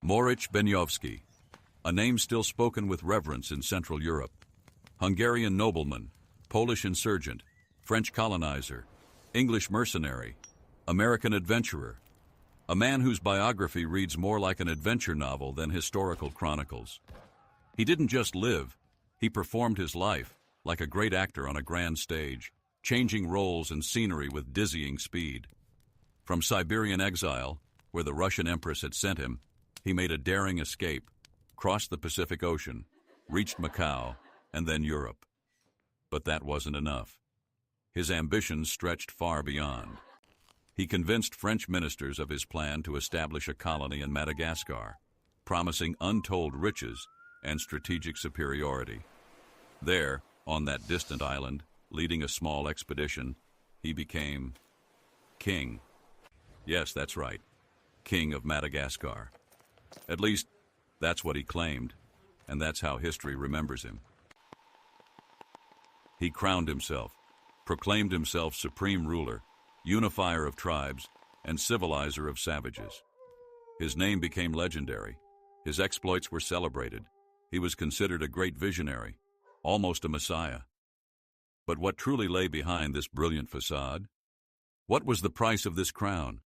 Moritz Benyovsky, a name still spoken with reverence in Central Europe. Hungarian nobleman, Polish insurgent, French colonizer, English mercenary, American adventurer. A man whose biography reads more like an adventure novel than historical chronicles. He didn't just live, he performed his life like a great actor on a grand stage, changing roles and scenery with dizzying speed. From Siberian exile, where the Russian Empress had sent him, he made a daring escape, crossed the Pacific Ocean, reached Macau, and then Europe. But that wasn't enough. His ambitions stretched far beyond. He convinced French ministers of his plan to establish a colony in Madagascar, promising untold riches and strategic superiority. There, on that distant island, leading a small expedition, he became king. Yes, that's right, king of Madagascar. At least, that's what he claimed, and that's how history remembers him. He crowned himself, proclaimed himself supreme ruler, unifier of tribes, and civilizer of savages. His name became legendary. His exploits were celebrated. He was considered a great visionary, almost a messiah. But what truly lay behind this brilliant facade? What was the price of this crown?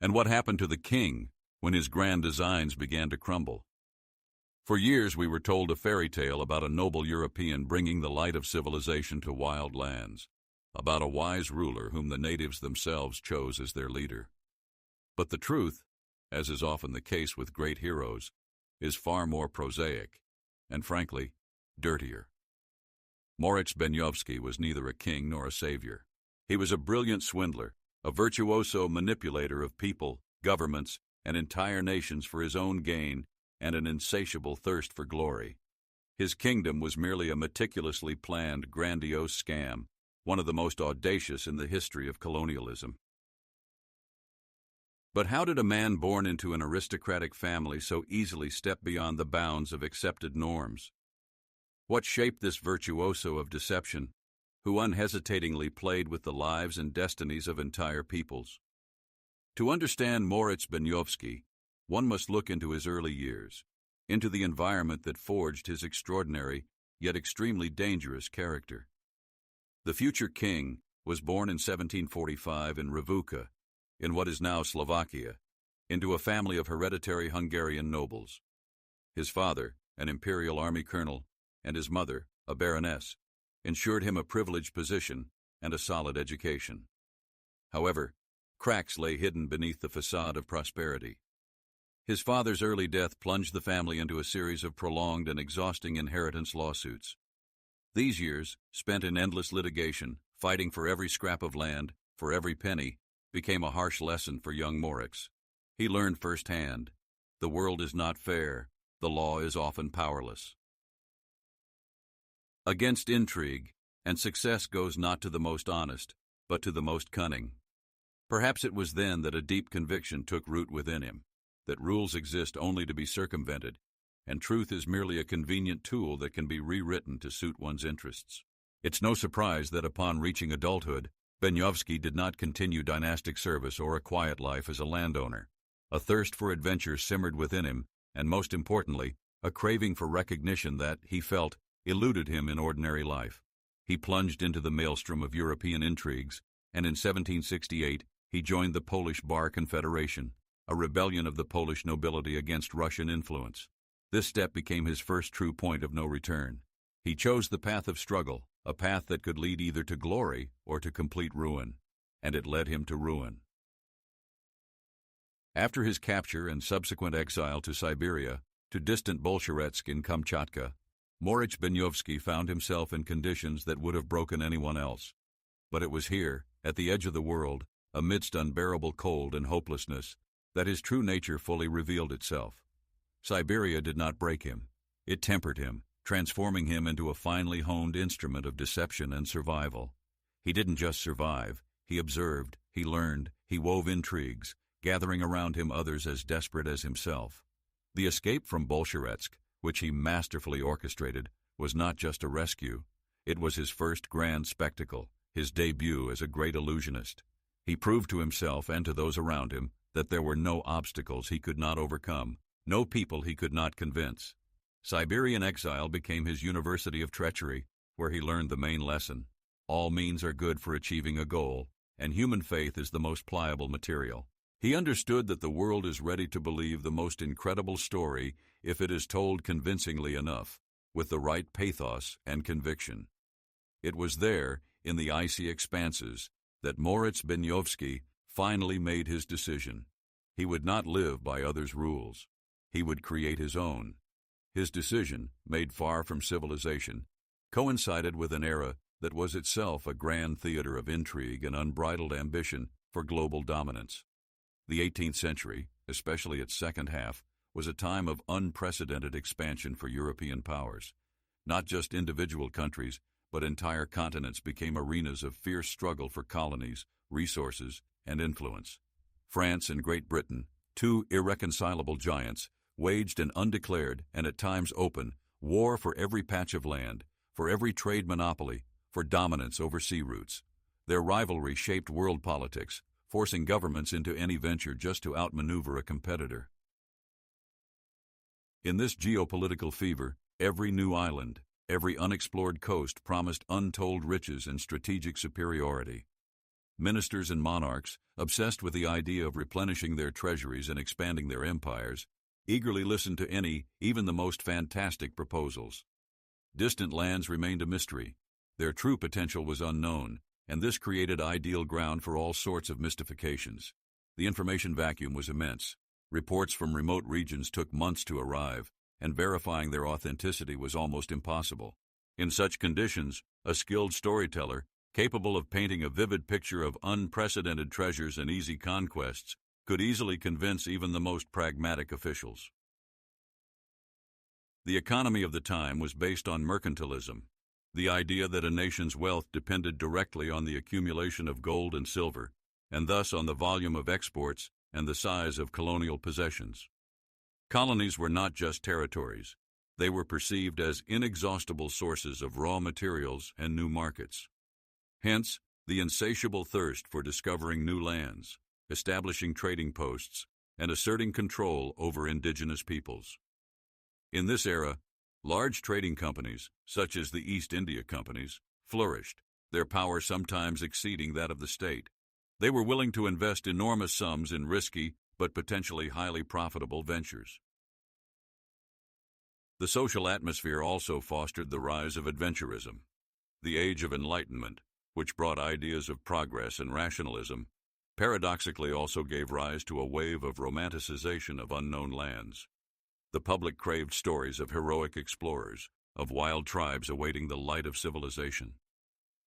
And what happened to the king when his grand designs began to crumble? For years we were told a fairy tale about a noble European bringing the light of civilization to wild lands, about a wise ruler whom the natives themselves chose as their leader. But the truth, as is often the case with great heroes, is far more prosaic, and frankly, dirtier. Moritz Benyovsky was neither a king nor a savior. He was a brilliant swindler, a virtuoso manipulator of people, governments, and entire nations for his own gain and an insatiable thirst for glory. His kingdom was merely a meticulously planned, grandiose scam, one of the most audacious in the history of colonialism. But how did a man born into an aristocratic family so easily step beyond the bounds of accepted norms? What shaped this virtuoso of deception, who unhesitatingly played with the lives and destinies of entire peoples? To understand Moritz Benyovsky, one must look into his early years, into the environment that forged his extraordinary, yet extremely dangerous character. The future king was born in 1745 in Ravuka, in what is now Slovakia, into a family of hereditary Hungarian nobles. His father, an imperial army colonel, and his mother, a baroness, ensured him a privileged position and a solid education. However, cracks lay hidden beneath the facade of prosperity. His father's early death plunged the family into a series of prolonged and exhausting inheritance lawsuits. These years, spent in endless litigation, fighting for every scrap of land, for every penny, became a harsh lesson for young Moritz. He learned firsthand, the world is not fair, the law is often powerless. Against intrigue, and success goes not to the most honest, but to the most cunning. Perhaps it was then that a deep conviction took root within him, that rules exist only to be circumvented, and truth is merely a convenient tool that can be rewritten to suit one's interests. It's no surprise that upon reaching adulthood, Benyovsky did not continue dynastic service or a quiet life as a landowner. A thirst for adventure simmered within him, and most importantly, a craving for recognition that, he felt, eluded him in ordinary life. He plunged into the maelstrom of European intrigues, and in 1768 he joined the Polish Bar Confederation, a rebellion of the Polish nobility against Russian influence. This step became his first true point of no return. He chose the path of struggle, a path that could lead either to glory or to complete ruin, and it led him to ruin. After his capture and subsequent exile to Siberia, to distant Bolsheretsk in Kamchatka, Moritz Benyovsky found himself in conditions that would have broken anyone else. But it was here, at the edge of the world, amidst unbearable cold and hopelessness, that his true nature fully revealed itself. Siberia did not break him. It tempered him, transforming him into a finely honed instrument of deception and survival. He didn't just survive. He observed, he learned, he wove intrigues, gathering around him others as desperate as himself. The escape from Bolsheretsk, which he masterfully orchestrated, was not just a rescue. It was his first grand spectacle, his debut as a great illusionist. He proved to himself and to those around him that there were no obstacles he could not overcome, No people he could not convince. Siberian exile became his university of treachery, where he learned the main lesson. All means are good for achieving a goal, and human faith is the most pliable material. He understood that the world is ready to believe the most incredible story if it is told convincingly enough, with the right pathos and conviction. It was there, in the icy expanses, that Moritz Benyovsky finally made his decision. He would not live by others' rules. He would create his own. His decision, made far from civilization, coincided with an era that was itself a grand theater of intrigue and unbridled ambition for global dominance. The 18th century, especially its second half, was a time of unprecedented expansion for European powers. Not just individual countries, but entire continents became arenas of fierce struggle for colonies, resources, and influence. France and Great Britain, two irreconcilable giants, waged an undeclared and at times open war for every patch of land, for every trade monopoly, for dominance over sea routes. Their rivalry shaped world politics, forcing governments into any venture just to outmaneuver a competitor. In this geopolitical fever, every new island, every unexplored coast promised untold riches and strategic superiority. Ministers and monarchs, obsessed with the idea of replenishing their treasuries and expanding their empires, eagerly listened to any, even the most fantastic proposals. Distant lands remained a mystery. Their true potential was unknown, and this created ideal ground for all sorts of mystifications. The information vacuum was immense. Reports from remote regions took months to arrive, and verifying their authenticity was almost impossible. In such conditions, a skilled storyteller, capable of painting a vivid picture of unprecedented treasures and easy conquests, could easily convince even the most pragmatic officials. The economy of the time was based on mercantilism, the idea that a nation's wealth depended directly on the accumulation of gold and silver, and thus on the volume of exports and the size of colonial possessions. Colonies were not just territories. They were perceived as inexhaustible sources of raw materials and new markets. Hence, the insatiable thirst for discovering new lands, establishing trading posts, and asserting control over indigenous peoples. In this era, large trading companies, such as the East India Companies, flourished, their power sometimes exceeding that of the state. They were willing to invest enormous sums in risky but potentially highly profitable ventures. The social atmosphere also fostered the rise of adventurism. The Age of Enlightenment, which brought ideas of progress and rationalism, paradoxically also gave rise to a wave of romanticization of unknown lands. The public craved stories of heroic explorers, of wild tribes awaiting the light of civilization.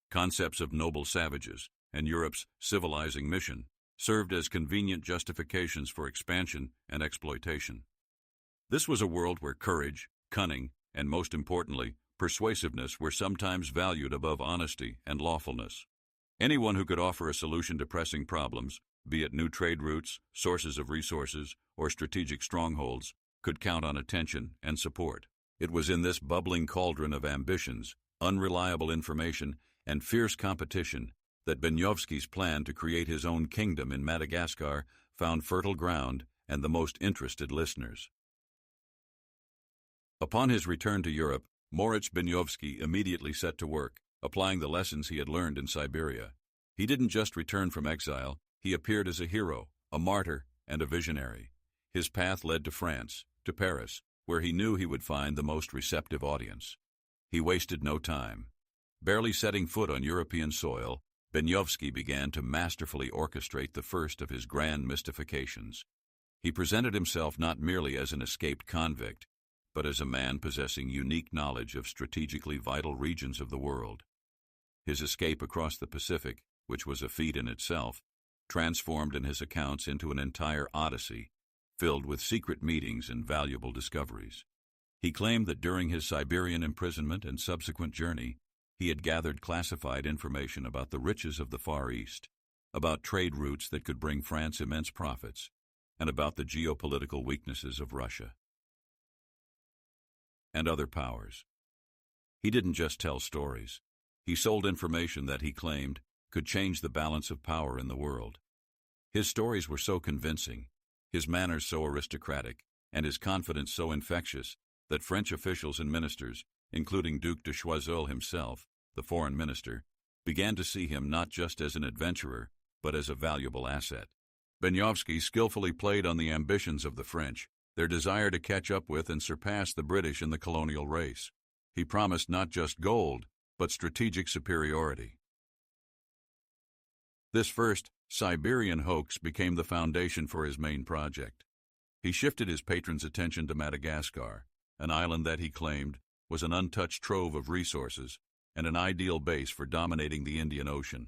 Concepts of noble savages and Europe's civilizing mission served as convenient justifications for expansion and exploitation. This was a world where courage, cunning, and most importantly, persuasiveness were sometimes valued above honesty and lawfulness. Anyone who could offer a solution to pressing problems, be it new trade routes, sources of resources, or strategic strongholds, could count on attention and support. It was in this bubbling cauldron of ambitions, unreliable information, and fierce competition that Benyovsky's plan to create his own kingdom in Madagascar found fertile ground and the most interested listeners. Upon his return to Europe, Moritz Benyovsky immediately set to work, applying the lessons he had learned in Siberia. He didn't just return from exile, he appeared as a hero, a martyr, and a visionary. His path led to France, to Paris, where he knew he would find the most receptive audience. He wasted no time. Barely setting foot on European soil, Benyovsky began to masterfully orchestrate the first of his grand mystifications. He presented himself not merely as an escaped convict, but as a man possessing unique knowledge of strategically vital regions of the world. His escape across the Pacific, which was a feat in itself, transformed in his accounts into an entire odyssey, filled with secret meetings and valuable discoveries. He claimed that during his Siberian imprisonment and subsequent journey, he had gathered classified information about the riches of the Far East, about trade routes that could bring France immense profits, and about the geopolitical weaknesses of Russia and other powers. He didn't just tell stories. He sold information that he claimed could change the balance of power in the world. His stories were so convincing, his manners so aristocratic, and his confidence so infectious that French officials and ministers, including Duc de Choiseul himself, the foreign minister, began to see him not just as an adventurer, but as a valuable asset. Benyovsky skillfully played on the ambitions of the French, their desire to catch up with and surpass the British in the colonial race. He promised not just gold, but strategic superiority. This first Siberian hoax became the foundation for his main project. He shifted his patron's attention to Madagascar, an island that he claimed was an untouched trove of resources and an ideal base for dominating the Indian Ocean.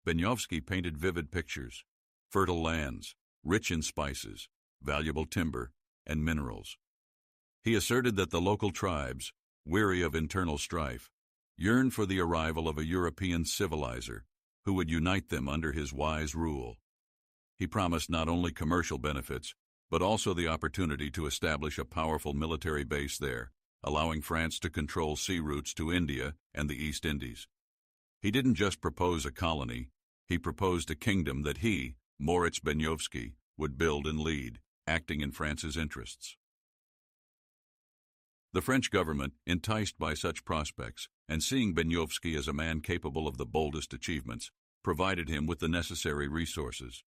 Benyovsky painted vivid pictures: fertile lands, rich in spices, valuable timber, and minerals. He asserted that the local tribes, weary of internal strife, yearned for the arrival of a European civilizer who would unite them under his wise rule. He promised not only commercial benefits, but also the opportunity to establish a powerful military base there, allowing France to control sea routes to India and the East Indies. He didn't just propose a colony, he proposed a kingdom that he, Moritz Benyovsky, would build and lead, acting in France's interests. The French government, enticed by such prospects, and seeing Benyovsky as a man capable of the boldest achievements, provided him with the necessary resources.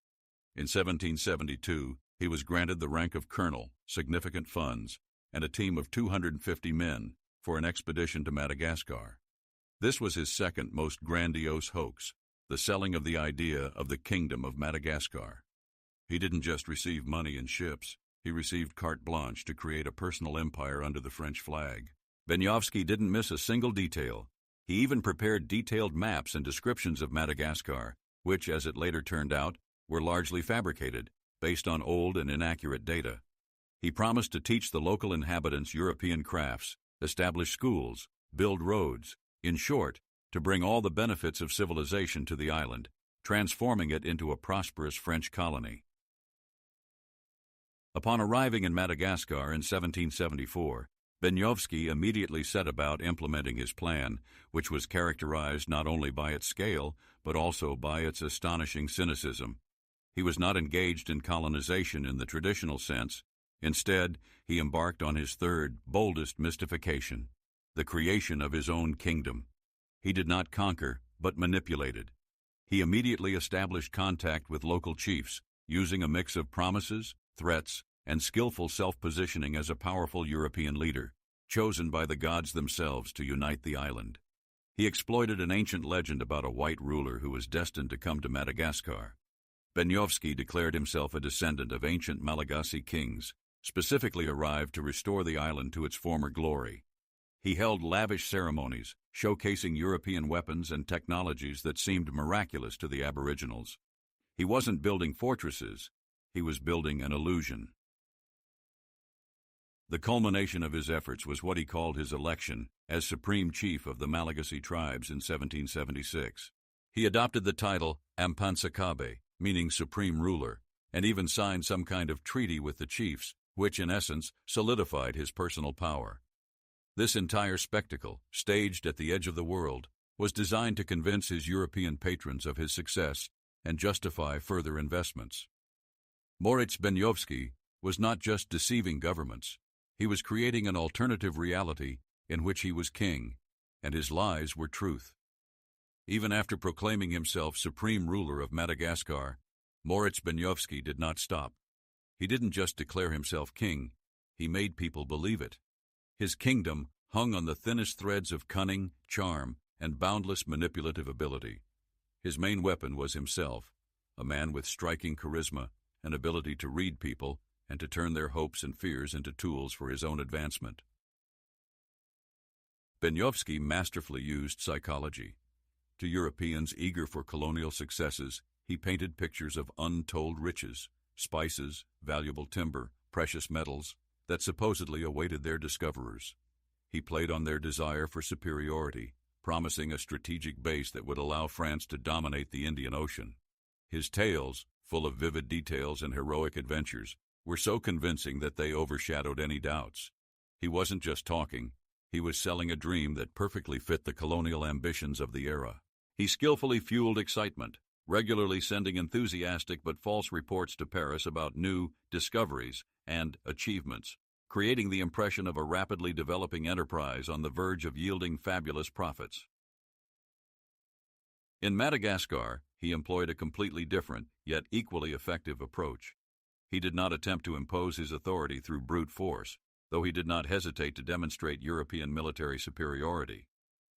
In 1772, he was granted the rank of colonel, significant funds, and a team of 250 men for an expedition to Madagascar. This was his second most grandiose hoax, the selling of the idea of the Kingdom of Madagascar. He didn't just receive money and ships, he received carte blanche to create a personal empire under the French flag. Benyovsky didn't miss a single detail. He even prepared detailed maps and descriptions of Madagascar, which, as it later turned out, were largely fabricated, based on old and inaccurate data. He promised to teach the local inhabitants European crafts, establish schools, build roads, in short, to bring all the benefits of civilization to the island, transforming it into a prosperous French colony. Upon arriving in Madagascar in 1774, Benyovsky immediately set about implementing his plan, which was characterized not only by its scale, but also by its astonishing cynicism. He was not engaged in colonization in the traditional sense. Instead, he embarked on his third, boldest mystification, the creation of his own kingdom. He did not conquer, but manipulated. He immediately established contact with local chiefs, using a mix of promises, threats, and skillful self-positioning as a powerful European leader, chosen by the gods themselves to unite the island. He exploited an ancient legend about a white ruler who was destined to come to Madagascar. Benyovsky declared himself a descendant of ancient Malagasy kings, specifically arrived to restore the island to its former glory. He held lavish ceremonies, showcasing European weapons and technologies that seemed miraculous to the Aboriginals. He wasn't building fortresses, he was building an illusion. The culmination of his efforts was what he called his election as supreme chief of the Malagasy tribes in 1776. He adopted the title Ampansakabe, meaning supreme ruler, and even signed some kind of treaty with the chiefs, which in essence solidified his personal power. This entire spectacle, staged at the edge of the world, was designed to convince his European patrons of his success and justify further investments. Moritz Benyovsky was not just deceiving governments. He was creating an alternative reality in which he was king, and his lies were truth. Even after proclaiming himself supreme ruler of Madagascar, Moritz Benyovsky did not stop. He didn't just declare himself king, he made people believe it. His kingdom hung on the thinnest threads of cunning, charm, and boundless manipulative ability. His main weapon was himself, a man with striking charisma, an ability to read people, and to turn their hopes and fears into tools for his own advancement. Benyovsky masterfully used psychology. To Europeans eager for colonial successes, he painted pictures of untold riches, spices, valuable timber, precious metals, that supposedly awaited their discoverers. He played on their desire for superiority, promising a strategic base that would allow France to dominate the Indian Ocean. His tales, full of vivid details and heroic adventures, were so convincing that they overshadowed any doubts. He wasn't just talking, he was selling a dream that perfectly fit the colonial ambitions of the era. He skillfully fueled excitement, regularly sending enthusiastic but false reports to Paris about new discoveries and achievements, creating the impression of a rapidly developing enterprise on the verge of yielding fabulous profits. In Madagascar, he employed a completely different, yet equally effective approach. He did not attempt to impose his authority through brute force, though he did not hesitate to demonstrate European military superiority.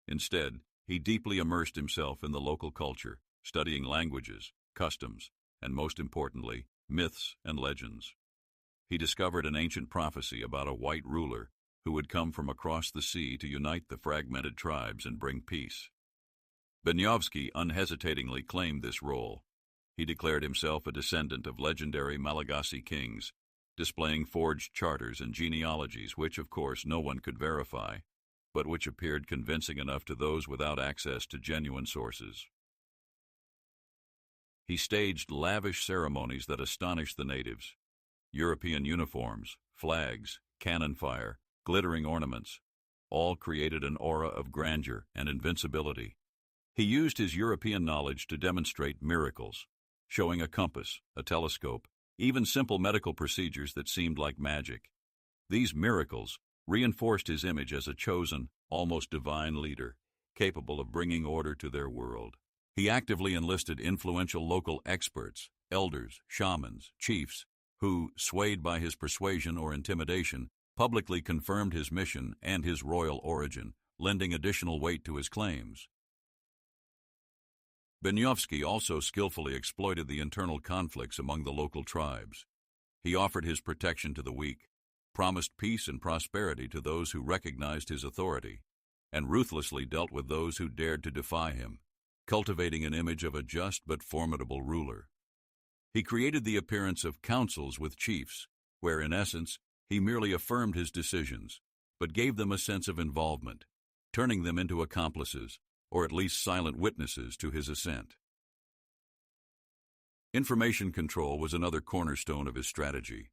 Instead, he deeply immersed himself in the local culture, studying languages, customs, and most importantly, myths and legends. He discovered an ancient prophecy about a white ruler who would come from across the sea to unite the fragmented tribes and bring peace. Benyovsky unhesitatingly claimed this role. He declared himself a descendant of legendary Malagasy kings, displaying forged charters and genealogies which, of course, no one could verify, but which appeared convincing enough to those without access to genuine sources. He staged lavish ceremonies that astonished the natives. European uniforms, flags, cannon fire, glittering ornaments, all created an aura of grandeur and invincibility. He used his European knowledge to demonstrate miracles, showing a compass, a telescope, even simple medical procedures that seemed like magic. These miracles reinforced his image as a chosen, almost divine leader, capable of bringing order to their world. He actively enlisted influential local experts, elders, shamans, chiefs, who, swayed by his persuasion or intimidation, publicly confirmed his mission and his royal origin, lending additional weight to his claims. Benyovsky also skillfully exploited the internal conflicts among the local tribes. He offered his protection to the weak, promised peace and prosperity to those who recognized his authority, and ruthlessly dealt with those who dared to defy him, cultivating an image of a just but formidable ruler. He created the appearance of councils with chiefs, where in essence he merely affirmed his decisions, but gave them a sense of involvement, turning them into accomplices, or at least silent witnesses to his ascent. Information control was another cornerstone of his strategy.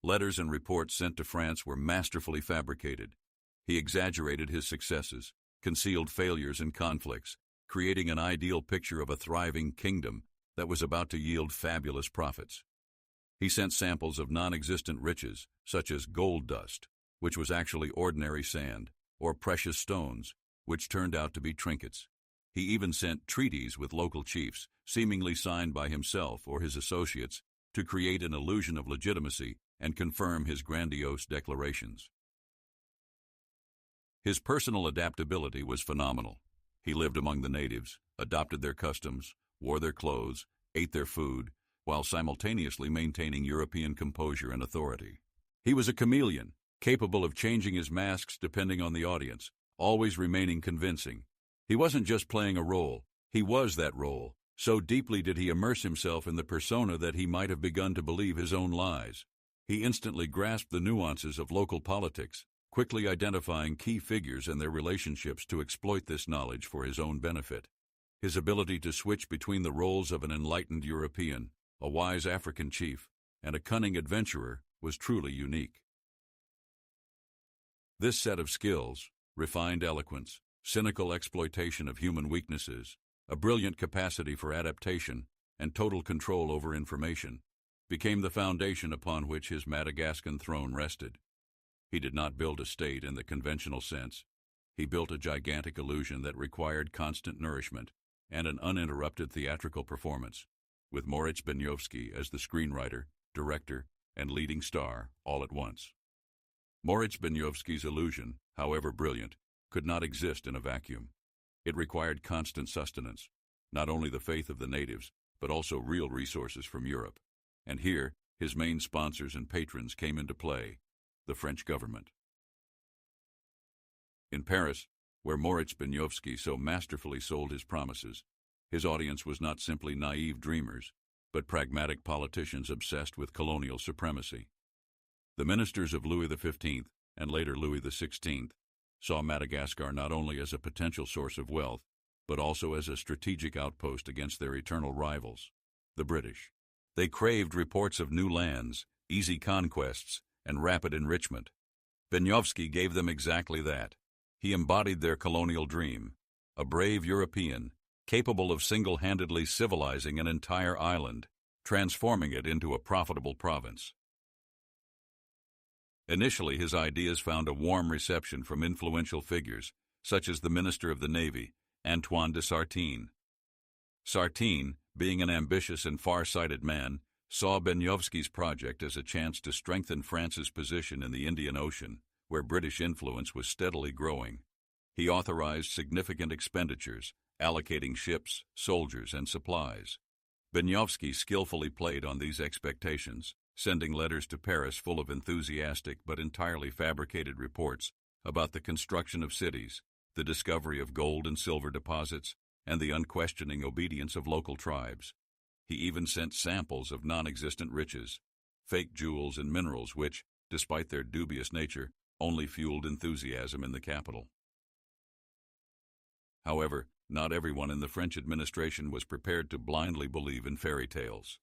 Letters and reports sent to France were masterfully fabricated. He exaggerated his successes, concealed failures and conflicts, creating an ideal picture of a thriving kingdom that was about to yield fabulous profits. He sent samples of non-existent riches, such as gold dust, which was actually ordinary sand, or precious stones, which turned out to be trinkets. He even sent treaties with local chiefs, seemingly signed by himself or his associates, to create an illusion of legitimacy and confirm his grandiose declarations. His personal adaptability was phenomenal. He lived among the natives, adopted their customs, wore their clothes, ate their food, while simultaneously maintaining European composure and authority. He was a chameleon, capable of changing his masks depending on the audience, always remaining convincing. He wasn't just playing a role, he was that role. So deeply did he immerse himself in the persona that he might have begun to believe his own lies. He instantly grasped the nuances of local politics, quickly identifying key figures and their relationships to exploit this knowledge for his own benefit. His ability to switch between the roles of an enlightened European, a wise African chief, and a cunning adventurer was truly unique. This set of skills, refined eloquence, cynical exploitation of human weaknesses, a brilliant capacity for adaptation, and total control over information, became the foundation upon which his Madagascan throne rested. He did not build a state in the conventional sense. He built a gigantic illusion that required constant nourishment and an uninterrupted theatrical performance, with Moritz Benyovsky as the screenwriter, director, and leading star all at once. Moritz Benyovsky's illusion, however brilliant, could not exist in a vacuum. It required constant sustenance, not only the faith of the natives, but also real resources from Europe. And here, his main sponsors and patrons came into play, the French government. In Paris, where Moritz Benyovsky so masterfully sold his promises, his audience was not simply naive dreamers, but pragmatic politicians obsessed with colonial supremacy. The ministers of Louis XV, and later Louis XVI, saw Madagascar not only as a potential source of wealth, but also as a strategic outpost against their eternal rivals, the British. They craved reports of new lands, easy conquests, and rapid enrichment. Benyovsky gave them exactly that. He embodied their colonial dream, a brave European, capable of single-handedly civilizing an entire island, transforming it into a profitable province. Initially, his ideas found a warm reception from influential figures, such as the Minister of the Navy, Antoine de Sartine. Sartine, being an ambitious and far-sighted man, saw Benyovsky's project as a chance to strengthen France's position in the Indian Ocean, where British influence was steadily growing. He authorized significant expenditures, allocating ships, soldiers, and supplies. Benyovsky skillfully played on these expectations, sending letters to Paris full of enthusiastic but entirely fabricated reports about the construction of cities, the discovery of gold and silver deposits, and the unquestioning obedience of local tribes. He even sent samples of non-existent riches, fake jewels and minerals which, despite their dubious nature, only fueled enthusiasm in the capital. However, not everyone in the French administration was prepared to blindly believe in fairy tales.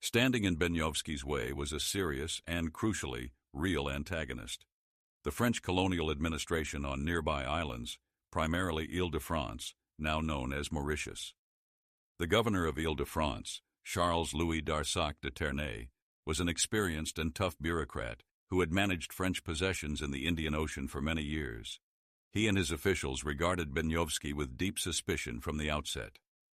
Standing in Benyovsky's way was a serious and, crucially, real antagonist. The French colonial administration on nearby islands, primarily Île de France, now known as Mauritius. The governor of Île de France, Charles-Louis d'Arsac de Ternay, was an experienced and tough bureaucrat who had managed French possessions in the Indian Ocean for many years. He and his officials regarded Benyovsky with deep suspicion from the outset.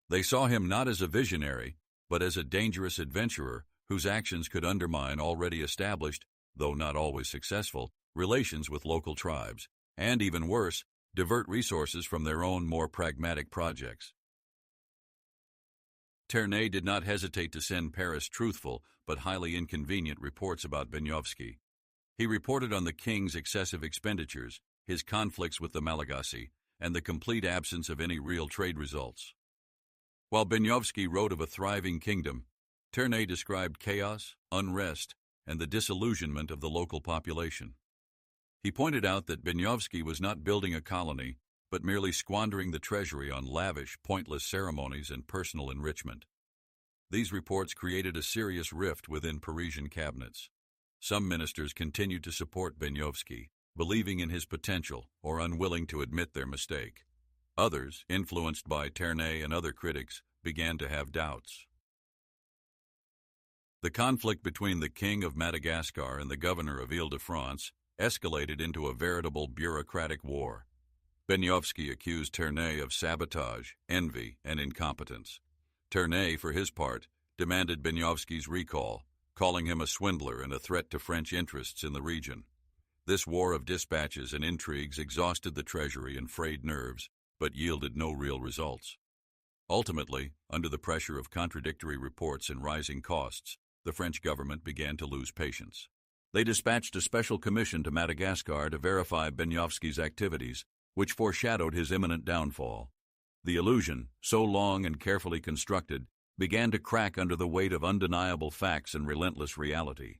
They saw him not as a visionary, but as a dangerous adventurer whose actions could undermine already established, though not always successful, relations with local tribes, and even worse, divert resources from their own more pragmatic projects. Ternay did not hesitate to send Paris truthful but highly inconvenient reports about Benyovsky. He reported on the king's excessive expenditures, his conflicts with the Malagasy, and the complete absence of any real trade results. While Benyovsky wrote of a thriving kingdom, Ternay described chaos, unrest, and the disillusionment of the local population. He pointed out that Benyovsky was not building a colony, but merely squandering the treasury on lavish, pointless ceremonies and personal enrichment. These reports created a serious rift within Parisian cabinets. Some ministers continued to support Benyovsky, believing in his potential or unwilling to admit their mistake. Others, influenced by Ternay and other critics, began to have doubts. The conflict between the king of Madagascar and the governor of Île de France escalated into a veritable bureaucratic war. Benyovsky accused Ternay of sabotage, envy, and incompetence. Ternay, for his part, demanded Benyovsky's recall, calling him a swindler and a threat to French interests in the region. This war of dispatches and intrigues exhausted the treasury and frayed nerves, but yielded no real results. Ultimately, under the pressure of contradictory reports and rising costs, the French government began to lose patience. They dispatched a special commission to Madagascar to verify Benyovsky's activities, which foreshadowed his imminent downfall. The illusion, so long and carefully constructed, began to crack under the weight of undeniable facts and relentless reality.